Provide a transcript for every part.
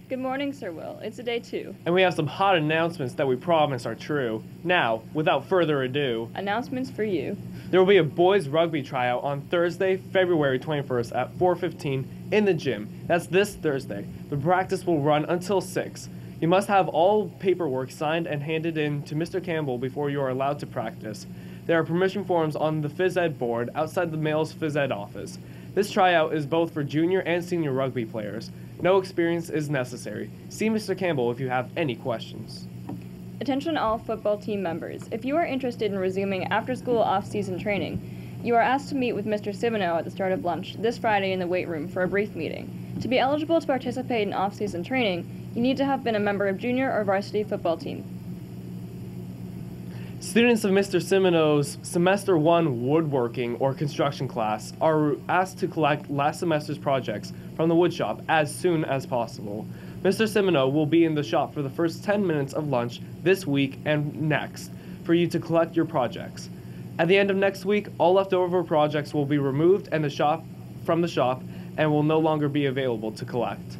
Good morning, Sir Will. It's a day 2. And we have some hot announcements that we promise are true. Now, without further ado, Announcements for you. there will be a boys rugby tryout on Thursday, February 21st at 4:15 in the gym. That's this Thursday. The practice will run until 6. You must have all paperwork signed and handed in to Mr. Campbell before you are allowed to practice. There are permission forms on the phys ed board outside the male's phys ed office. This tryout is both for junior and senior rugby players. No experience is necessary. See Mr. Campbell if you have any questions. Attention all football team members. If you are interested in resuming after-school off-season training, you are asked to meet with Mr. Simoneau at the start of lunch this Friday in the weight room for a brief meeting. To be eligible to participate in off-season training, you need to have been a member of junior or varsity football team. Students of Mr. Simoneau's Semester 1 woodworking or construction class are asked to collect last semester's projects from the wood shop as soon as possible. Mr. Simoneau will be in the shop for the first 10 minutes of lunch this week and next for you to collect your projects. At the end of next week, all leftover projects will be removed from the shop and will no longer be available to collect.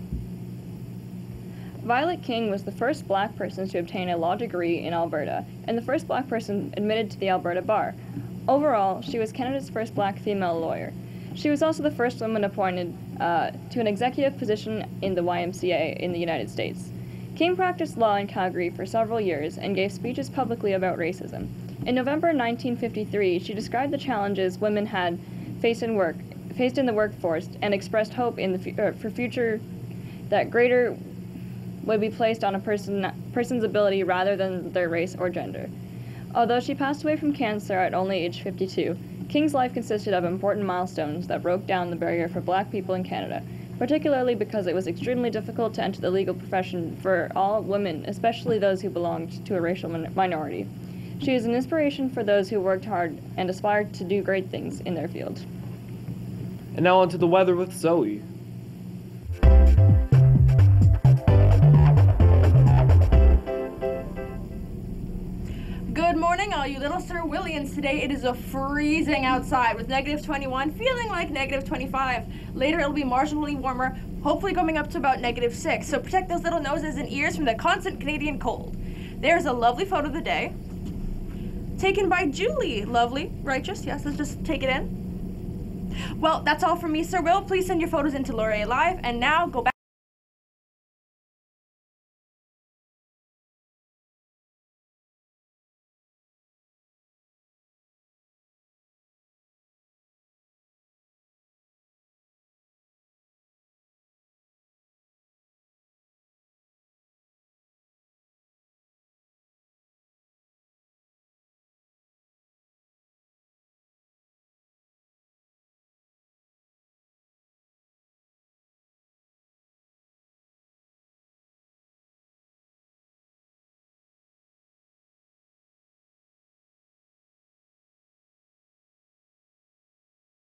Violet King was the first black person to obtain a law degree in Alberta and the first black person admitted to the Alberta bar. Overall, she was Canada's first black female lawyer. She was also the first woman appointed to an executive position in the YMCA in the United States. King practiced law in Calgary for several years and gave speeches publicly about racism. In November 1953, she described the challenges women had faced in the workforce and expressed hope in the for future that greater would be placed on a person's ability rather than their race or gender. Although she passed away from cancer at only age 52, King's life consisted of important milestones that broke down the barrier for black people in Canada, particularly because it was extremely difficult to enter the legal profession for all women, especially those who belonged to a racial minority. She is an inspiration for those who worked hard and aspired to do great things in their field. And now on to the weather with Zoe. Good morning, all you little Sir Williams. Today it is a freezing outside with negative 21, feeling like negative 25. Later it'll be marginally warmer, hopefully going up to about negative 6. So protect those little noses and ears from the constant Canadian cold. There's a lovely photo of the day, taken by Julie. Lovely, righteous. Yes, let's just take it in. Well, that's all from me, Sir Will. Please send your photos into LaurierLive, and now go back.